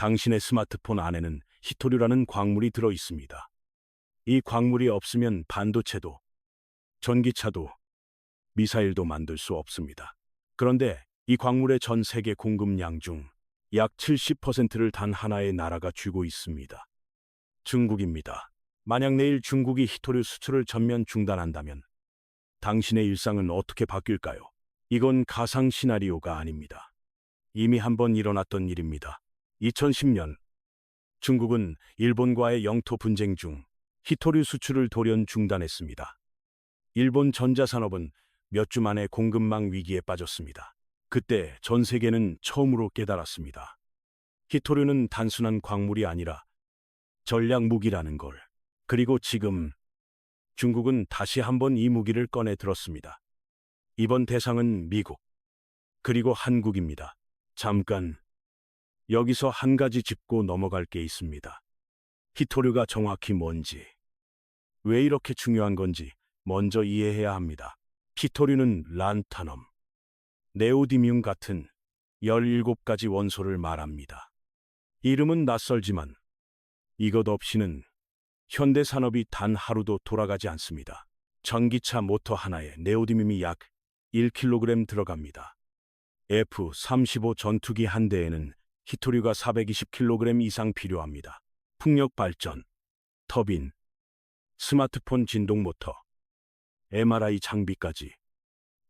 당신의 스마트폰 안에는 히토류라는 광물이 들어 있습니다. 이 광물이 없으면 반도체도, 전기차도, 미사일도 만들 수 없습니다. 그런데 이 광물의 전 세계 공급량 중 약 70%를 단 하나의 나라가 쥐고 있습니다. 중국입니다. 만약 내일 중국이 히토류 수출을 전면 중단한다면 당신의 일상은 어떻게 바뀔까요? 이건 가상 시나리오가 아닙니다. 이미 한번 일어났던 일입니다. 2010년 중국은 일본과의 영토 분쟁 중 히토류 수출을 돌연 중단했습니다. 일본 전자산업은 몇 주 만에 공급망 위기에 빠졌습니다. 그때 전 세계는 처음으로 깨달았습니다. 히토류는 단순한 광물이 아니라 전략 무기라는 걸. 그리고 지금 중국은 다시 한번 이 무기를 꺼내 들었습니다. 이번 대상은 미국, 그리고 한국입니다. 잠깐, 여기서 한 가지 짚고 넘어갈 게 있습니다. 히토류가 정확히 뭔지, 왜 이렇게 중요한 건지 먼저 이해해야 합니다. 히토류는 란타넘, 네오디뮴 같은 17가지 원소를 말합니다. 이름은 낯설지만 이것 없이는 현대 산업이 단 하루도 돌아가지 않습니다. 전기차 모터 하나에 네오디뮴이 약 1kg 들어갑니다. F-35 전투기 한 대에는 히토류가 420kg 이상 필요합니다. 풍력 발전, 터빈, 스마트폰 진동 모터, MRI 장비까지.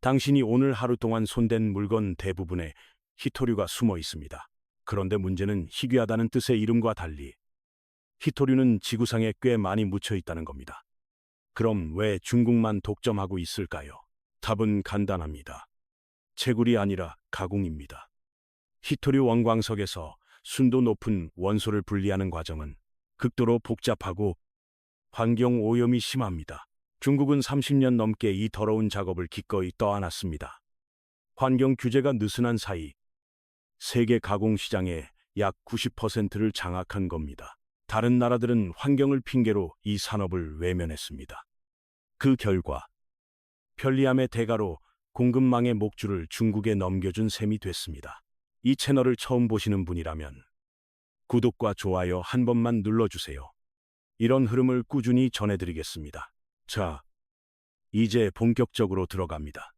당신이 오늘 하루 동안 손댄 물건 대부분에 히토류가 숨어 있습니다. 그런데 문제는 희귀하다는 뜻의 이름과 달리 히토류는 지구상에 꽤 많이 묻혀 있다는 겁니다. 그럼 왜 중국만 독점하고 있을까요? 답은 간단합니다. 채굴이 아니라 가공입니다. 히토류 원광석에서 순도 높은 원소를 분리하는 과정은 극도로 복잡하고 환경 오염이 심합니다. 중국은 30년 넘게 이 더러운 작업을 기꺼이 떠안았습니다. 환경 규제가 느슨한 사이 세계 가공 시장의 약 90%를 장악한 겁니다. 다른 나라들은 환경을 핑계로 이 산업을 외면했습니다. 그 결과 편리함의 대가로 공급망의 목줄을 중국에 넘겨준 셈이 됐습니다. 이 채널을 처음 보시는 분이라면 구독과 좋아요 한 번만 눌러주세요. 이런 흐름을 꾸준히 전해드리겠습니다. 자, 이제 본격적으로 들어갑니다.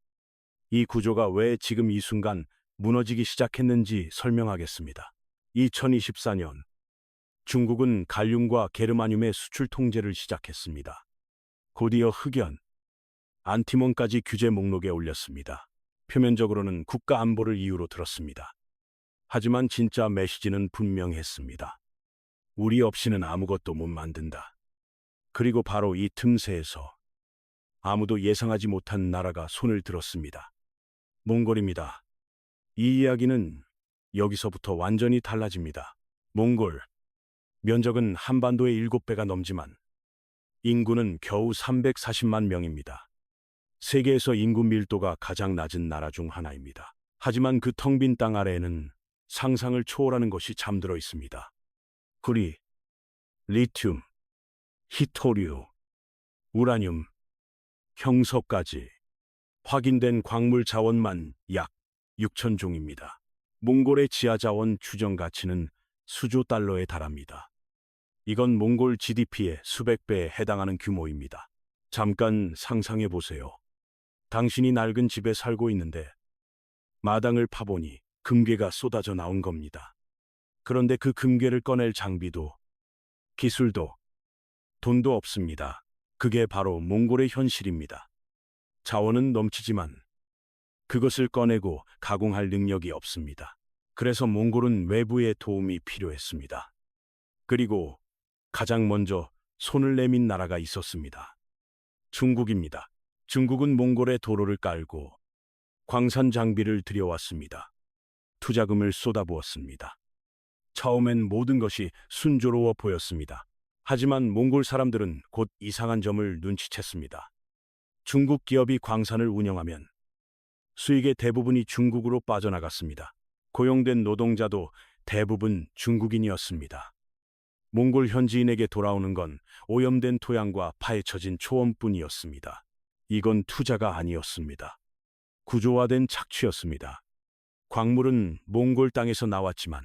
이 구조가 왜 지금 이 순간 무너지기 시작했는지 설명하겠습니다. 2024년 중국은 갈륨과 게르마늄의 수출 통제를 시작했습니다. 곧이어 흑연, 안티몬까지 규제 목록에 올렸습니다. 표면적으로는 국가 안보를 이유로 들었습니다. 하지만 진짜 메시지는 분명했습니다. 우리 없이는 아무것도 못 만든다. 그리고 바로 이 틈새에서 아무도 예상하지 못한 나라가 손을 들었습니다. 몽골입니다. 이 이야기는 여기서부터 완전히 달라집니다. 몽골, 면적은 한반도의 7배가 넘지만 인구는 겨우 340만 명입니다. 세계에서 인구 밀도가 가장 낮은 나라 중 하나입니다. 하지만 그 텅 빈 땅 아래에는 상상을 초월하는 것이 잠들어 있습니다. 구리, 리튬, 히토류, 우라늄, 형석까지 확인된 광물 자원만 약 6천 종입니다. 몽골의 지하 자원 추정 가치는 수조 달러에 달합니다. 이건 몽골 GDP의 수백 배에 해당하는 규모입니다. 잠깐 상상해 보세요. 당신이 낡은 집에 살고 있는데 마당을 파보니 금괴가 쏟아져 나온 겁니다. 그런데 그 금괴를 꺼낼 장비도 기술도 돈도 없습니다. 그게 바로 몽골의 현실입니다. 자원은 넘치지만 그것을 꺼내고 가공할 능력이 없습니다. 그래서 몽골은 외부의 도움이 필요했습니다. 그리고 가장 먼저 손을 내민 나라가 있었습니다. 중국입니다. 중국은 몽골에 도로를 깔고 광산 장비를 들여왔습니다. 투자금을 쏟아부었습니다. 처음엔 모든 것이 순조로워 보였습니다. 하지만 몽골 사람들은 곧 이상한 점을 눈치챘습니다. 중국 기업이 광산을 운영하면 수익의 대부분이 중국으로 빠져나갔습니다. 고용된 노동자도 대부분 중국인이었습니다. 몽골 현지인에게 돌아오는 건 오염된 토양과 파헤쳐진 초원뿐이었습니다. 이건 투자가 아니었습니다. 구조화된 착취였습니다. 광물은 몽골 땅에서 나왔지만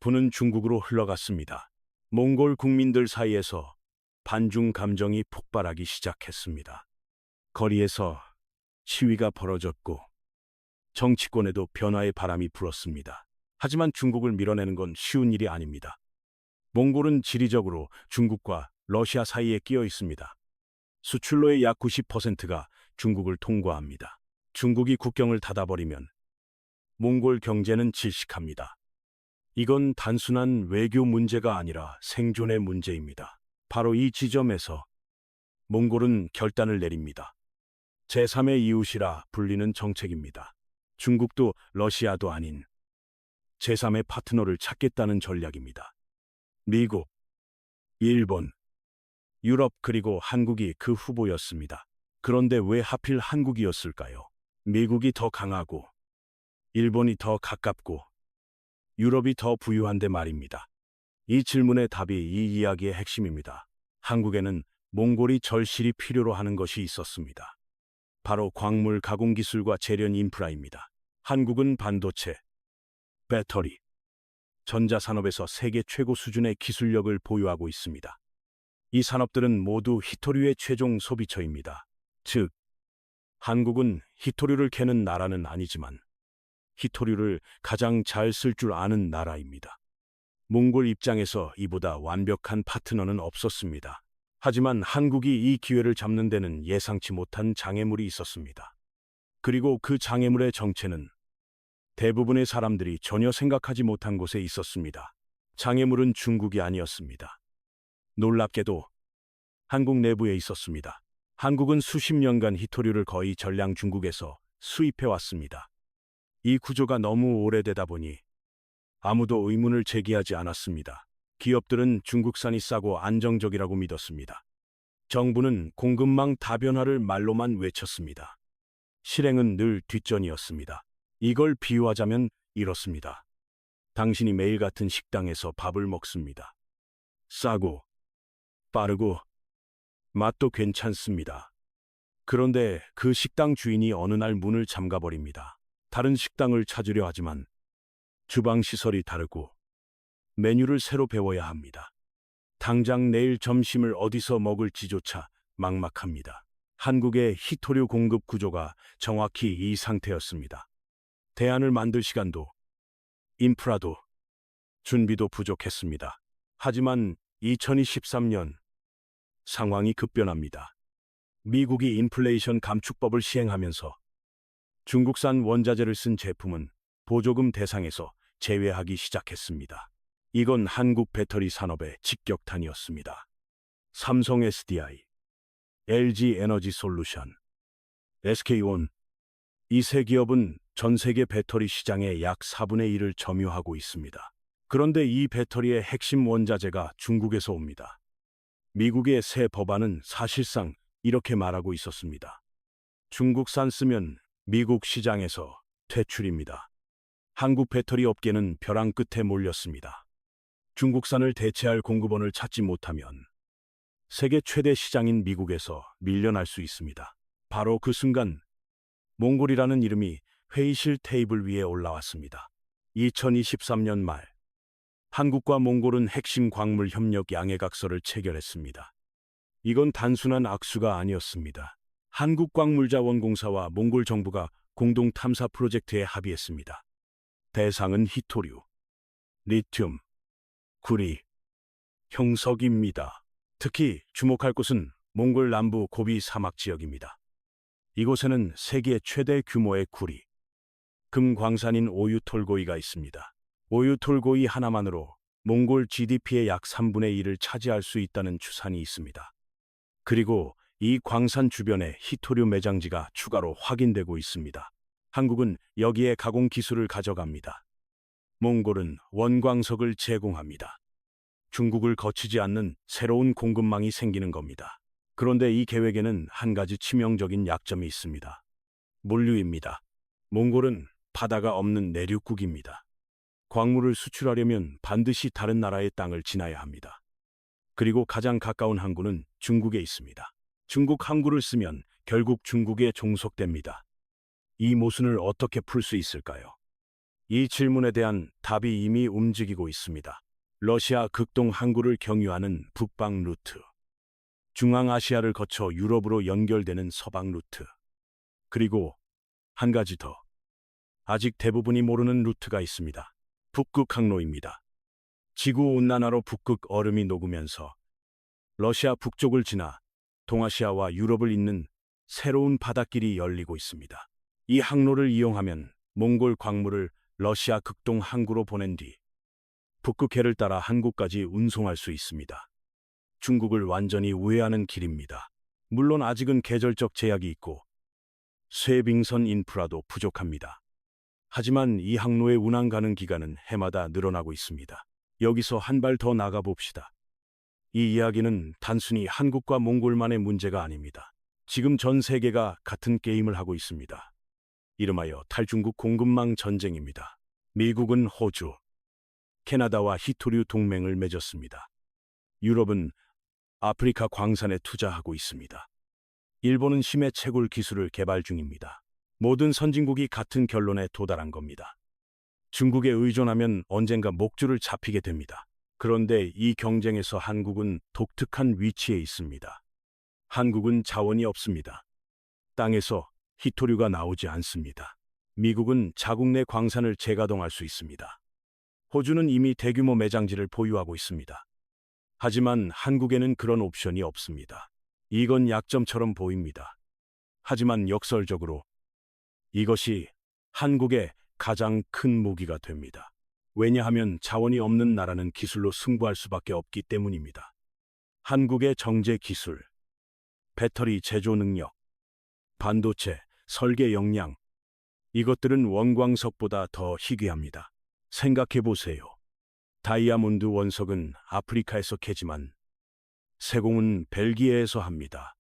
부는 중국으로 흘러갔습니다. 몽골 국민들 사이에서 반중 감정이 폭발하기 시작했습니다. 거리에서 시위가 벌어졌고 정치권에도 변화의 바람이 불었습니다. 하지만 중국을 밀어내는 건 쉬운 일이 아닙니다. 몽골은 지리적으로 중국과 러시아 사이에 끼어 있습니다. 수출로의 약 90%가 중국을 통과합니다. 중국이 국경을 닫아버리면 몽골 경제는 질식합니다. 이건 단순한 외교 문제가 아니라 생존의 문제입니다. 바로 이 지점에서 몽골은 결단을 내립니다. 제3의 이웃이라 불리는 정책입니다. 중국도 러시아도 아닌 제3의 파트너를 찾겠다는 전략입니다. 미국, 일본, 유럽 그리고 한국이 그 후보였습니다. 그런데 왜 하필 한국이었을까요? 미국이 더 강하고 일본이 더 가깝고 유럽이 더 부유한데 말입니다. 이 질문의 답이 이 이야기의 핵심입니다. 한국에는 몽골이 절실히 필요로 하는 것이 있었습니다. 바로 광물 가공 기술과 재련 인프라입니다. 한국은 반도체, 배터리, 전자산업에서 세계 최고 수준의 기술력을 보유하고 있습니다. 이 산업들은 모두 희토류의 최종 소비처입니다. 즉, 한국은 희토류를 캐는 나라는 아니지만 희토류를 가장 잘 쓸 줄 아는 나라입니다. 몽골 입장에서 이보다 완벽한 파트너는 없었습니다. 하지만 한국이 이 기회를 잡는 데는 예상치 못한 장애물이 있었습니다. 그리고 그 장애물의 정체는 대부분의 사람들이 전혀 생각하지 못한 곳에 있었습니다. 장애물은 중국이 아니었습니다. 놀랍게도 한국 내부에 있었습니다. 한국은 수십 년간 희토류를 거의 전량 중국에서 수입해왔습니다. 이 구조가 너무 오래되다 보니 아무도 의문을 제기하지 않았습니다. 기업들은 중국산이 싸고 안정적이라고 믿었습니다. 정부는 공급망 다변화를 말로만 외쳤습니다. 실행은 늘 뒷전이었습니다. 이걸 비유하자면 이렇습니다. 당신이 매일 같은 식당에서 밥을 먹습니다. 싸고, 빠르고, 맛도 괜찮습니다. 그런데 그 식당 주인이 어느 날 문을 잠가버립니다. 다른 식당을 찾으려 하지만 주방 시설이 다르고 메뉴를 새로 배워야 합니다. 당장 내일 점심을 어디서 먹을지조차 막막합니다. 한국의 희토류 공급 구조가 정확히 이 상태였습니다. 대안을 만들 시간도, 인프라도, 준비도 부족했습니다. 하지만 2023년 상황이 급변합니다. 미국이 인플레이션 감축법을 시행하면서 중국산 원자재를 쓴 제품은 보조금 대상에서 제외하기 시작했습니다. 이건 한국 배터리 산업의 직격탄이었습니다. 삼성 SDI, LG 에너지 솔루션, SK온, 이 세 기업은 전 세계 배터리 시장의 약 4분의 1을 점유하고 있습니다. 그런데 이 배터리의 핵심 원자재가 중국에서 옵니다. 미국의 새 법안은 사실상 이렇게 말하고 있었습니다. 중국산 쓰면 미국 시장에서 퇴출입니다. 한국 배터리 업계는 벼랑 끝에 몰렸습니다. 중국산을 대체할 공급원을 찾지 못하면 세계 최대 시장인 미국에서 밀려날 수 있습니다. 바로 그 순간 몽골이라는 이름이 회의실 테이블 위에 올라왔습니다. 2023년 말 한국과 몽골은 핵심 광물 협력 양해각서를 체결했습니다. 이건 단순한 악수가 아니었습니다. 한국광물자원공사와 몽골 정부가 공동 탐사 프로젝트에 합의했습니다. 대상은 희토류, 리튬, 구리, 형석입니다. 특히 주목할 곳은 몽골 남부 고비 사막 지역입니다. 이곳에는 세계 최대 규모의 구리, 금 광산인 오유톨고이가 있습니다. 오유톨고이 하나만으로 몽골 GDP의 약 3분의 1을 차지할 수 있다는 추산이 있습니다. 그리고 이 광산 주변에 희토류 매장지가 추가로 확인되고 있습니다. 한국은 여기에 가공 기술을 가져갑니다. 몽골은 원광석을 제공합니다. 중국을 거치지 않는 새로운 공급망이 생기는 겁니다. 그런데 이 계획에는 한 가지 치명적인 약점이 있습니다. 물류입니다. 몽골은 바다가 없는 내륙국입니다. 광물을 수출하려면 반드시 다른 나라의 땅을 지나야 합니다. 그리고 가장 가까운 항구는 중국에 있습니다. 중국 항구를 쓰면 결국 중국에 종속됩니다. 이 모순을 어떻게 풀 수 있을까요? 이 질문에 대한 답이 이미 움직이고 있습니다. 러시아 극동 항구를 경유하는 북방 루트, 중앙아시아를 거쳐 유럽으로 연결되는 서방 루트, 그리고 한 가지 더, 아직 대부분이 모르는 루트가 있습니다. 북극 항로입니다. 지구온난화로 북극 얼음이 녹으면서 러시아 북쪽을 지나 동아시아와 유럽을 잇는 새로운 바닷길이 열리고 있습니다. 이 항로를 이용하면 몽골 광물을 러시아 극동 항구로 보낸 뒤 북극해를 따라 한국까지 운송할 수 있습니다. 중국을 완전히 우회하는 길입니다. 물론 아직은 계절적 제약이 있고 쇠빙선 인프라도 부족합니다. 하지만 이 항로의 운항 가능 기간은 해마다 늘어나고 있습니다. 여기서 한 발 더 나가 봅시다. 이 이야기는 단순히 한국과 몽골만의 문제가 아닙니다. 지금 전 세계가 같은 게임을 하고 있습니다. 이름하여 탈중국 공급망 전쟁입니다. 미국은 호주, 캐나다와 히토류 동맹을 맺었습니다. 유럽은 아프리카 광산에 투자하고 있습니다. 일본은 심해 채굴 기술을 개발 중입니다. 모든 선진국이 같은 결론에 도달한 겁니다. 중국에 의존하면 언젠가 목줄을 잡히게 됩니다. 그런데 이 경쟁에서 한국은 독특한 위치에 있습니다. 한국은 자원이 없습니다. 땅에서 히토류가 나오지 않습니다. 미국은 자국 내 광산을 재가동할 수 있습니다. 호주는 이미 대규모 매장지를 보유하고 있습니다. 하지만 한국에는 그런 옵션이 없습니다. 이건 약점처럼 보입니다. 하지만 역설적으로 이것이 한국의 가장 큰 무기가 됩니다. 왜냐하면 자원이 없는 나라는 기술로 승부할 수밖에 없기 때문입니다. 한국의 정제 기술, 배터리 제조 능력, 반도체, 설계 역량, 이것들은 원광석보다 더 희귀합니다. 생각해 보세요. 다이아몬드 원석은 아프리카에서 캐지만 세공은 벨기에에서 합니다.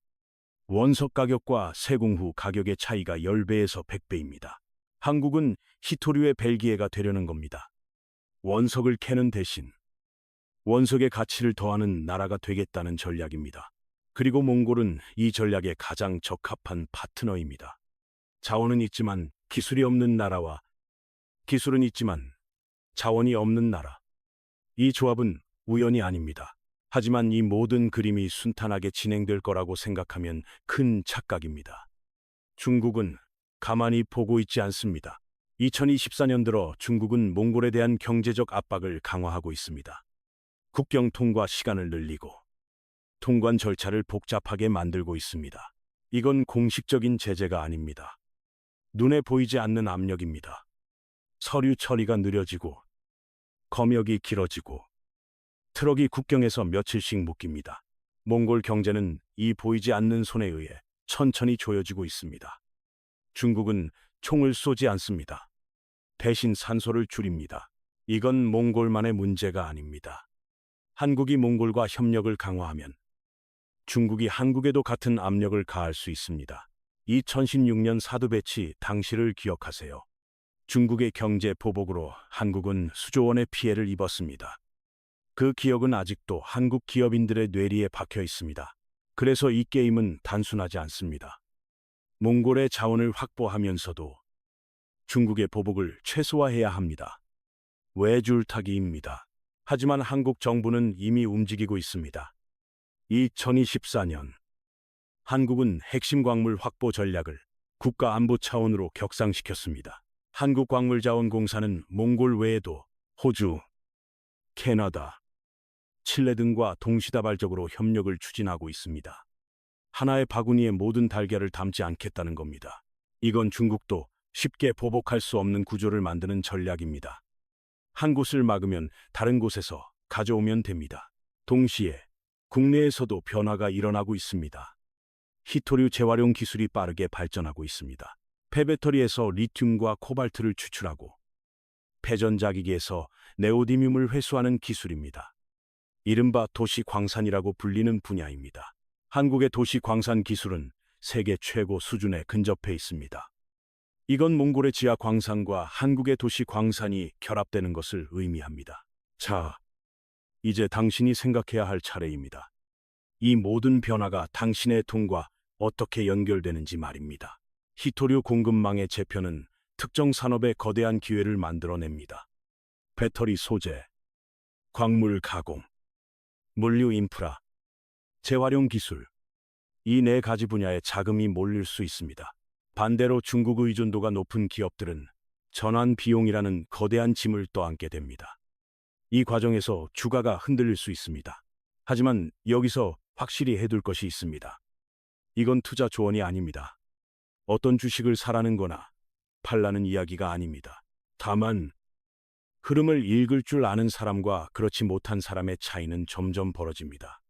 원석 가격과 세공 후 가격의 차이가 10배에서 100배입니다. 한국은 히토류의 벨기에가 되려는 겁니다. 원석을 캐는 대신 원석의 가치를 더하는 나라가 되겠다는 전략입니다. 그리고 몽골은 이 전략에 가장 적합한 파트너입니다. 자원은 있지만 기술이 없는 나라와 기술은 있지만 자원이 없는 나라. 이 조합은 우연이 아닙니다. 하지만 이 모든 그림이 순탄하게 진행될 거라고 생각하면 큰 착각입니다. 중국은 가만히 보고 있지 않습니다. 2024년 들어 중국은 몽골에 대한 경제적 압박을 강화하고 있습니다. 국경 통과 시간을 늘리고 통관 절차를 복잡하게 만들고 있습니다. 이건 공식적인 제재가 아닙니다. 눈에 보이지 않는 압력입니다. 서류 처리가 느려지고 검역이 길어지고 트럭이 국경에서 며칠씩 묶입니다. 몽골 경제는 이 보이지 않는 손에 의해 천천히 조여지고 있습니다. 중국은 총을 쏘지 않습니다. 대신 산소를 줄입니다. 이건 몽골만의 문제가 아닙니다. 한국이 몽골과 협력을 강화하면 중국이 한국에도 같은 압력을 가할 수 있습니다. 2016년 사드 배치 당시를 기억하세요. 중국의 경제 보복으로 한국은 수조 원의 피해를 입었습니다. 그 기억은 아직도 한국 기업인들의 뇌리에 박혀 있습니다. 그래서 이 게임은 단순하지 않습니다. 몽골의 자원을 확보하면서도 중국의 보복을 최소화해야 합니다. 외줄타기입니다. 하지만 한국 정부는 이미 움직이고 있습니다. 2024년 한국은 핵심 광물 확보 전략을 국가 안보 차원으로 격상시켰습니다. 한국광물자원공사는 몽골 외에도 호주, 캐나다, 칠레 등과 동시다발적으로 협력을 추진하고 있습니다. 하나의 바구니에 모든 달걀을 담지 않겠다는 겁니다. 이건 중국도 쉽게 보복할 수 없는 구조를 만드는 전략입니다. 한 곳을 막으면 다른 곳에서 가져오면 됩니다. 동시에 국내에서도 변화가 일어나고 있습니다. 히토류 재활용 기술이 빠르게 발전하고 있습니다. 폐배터리에서 리튬과 코발트를 추출하고 폐전자기기에서 네오디뮴을 회수하는 기술입니다. 이른바 도시광산이라고 불리는 분야입니다. 한국의 도시광산 기술은 세계 최고 수준에 근접해 있습니다. 이건 몽골의 지하 광산과 한국의 도시 광산이 결합되는 것을 의미합니다. 자, 이제 당신이 생각해야 할 차례입니다. 이 모든 변화가 당신의 돈과 어떻게 연결되는지 말입니다. 히토류 공급망의 재편은 특정 산업에 거대한 기회를 만들어냅니다. 배터리 소재, 광물 가공, 물류 인프라, 재활용 기술, 이 네 가지 분야에 자금이 몰릴 수 있습니다. 반대로 중국 의존도가 높은 기업들은 전환 비용이라는 거대한 짐을 떠안게 됩니다. 이 과정에서 주가가 흔들릴 수 있습니다. 하지만 여기서 확실히 해둘 것이 있습니다. 이건 투자 조언이 아닙니다. 어떤 주식을 사라는 거나 팔라는 이야기가 아닙니다. 다만 흐름을 읽을 줄 아는 사람과 그렇지 못한 사람의 차이는 점점 벌어집니다.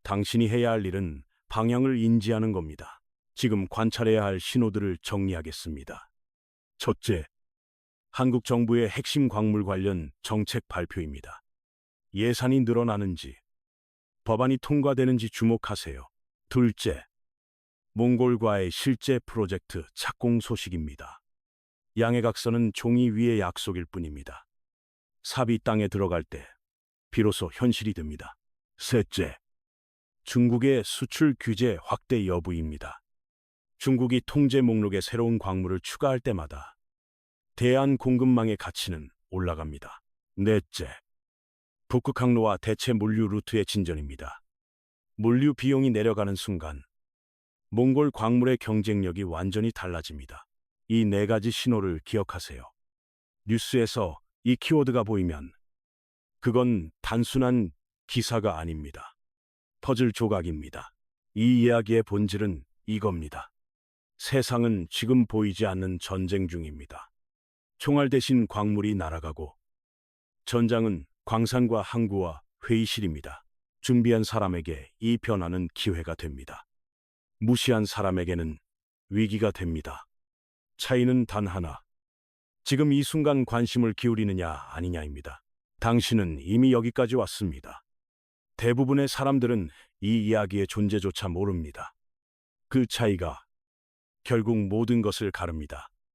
당신이 해야 할 일은 방향을 인지하는 겁니다. 지금 관찰해야 할 신호들을 정리하겠습니다. 첫째, 한국 정부의 핵심 광물 관련 정책 발표입니다. 예산이 늘어나는지, 법안이 통과되는지 주목하세요. 둘째, 몽골과의 실제 프로젝트 착공 소식입니다. 양해각서는 종이 위의 약속일 뿐입니다. 삽이 땅에 들어갈 때 비로소 현실이 됩니다. 셋째, 중국의 수출 규제 확대 여부입니다. 중국이 통제 목록에 새로운 광물을 추가할 때마다 대한 공급망의 가치는 올라갑니다. 넷째, 북극 항로와 대체 물류 루트의 진전입니다. 물류 비용이 내려가는 순간 몽골 광물의 경쟁력이 완전히 달라집니다. 이 네 가지 신호를 기억하세요. 뉴스에서 이 키워드가 보이면 그건 단순한 기사가 아닙니다. 퍼즐 조각입니다. 이 이야기의 본질은 이겁니다. 세상은 지금 보이지 않는 전쟁 중입니다. 총알 대신 광물이 날아가고 전장은 광산과 항구와 회의실입니다. 준비한 사람에게 이 변화는 기회가 됩니다. 무시한 사람에게는 위기가 됩니다. 차이는 단 하나. 지금 이 순간 관심을 기울이느냐 아니냐입니다. 당신은 이미 여기까지 왔습니다. 대부분의 사람들은 이 이야기의 존재조차 모릅니다. 그 차이가 결국 모든 것을 가릅니다.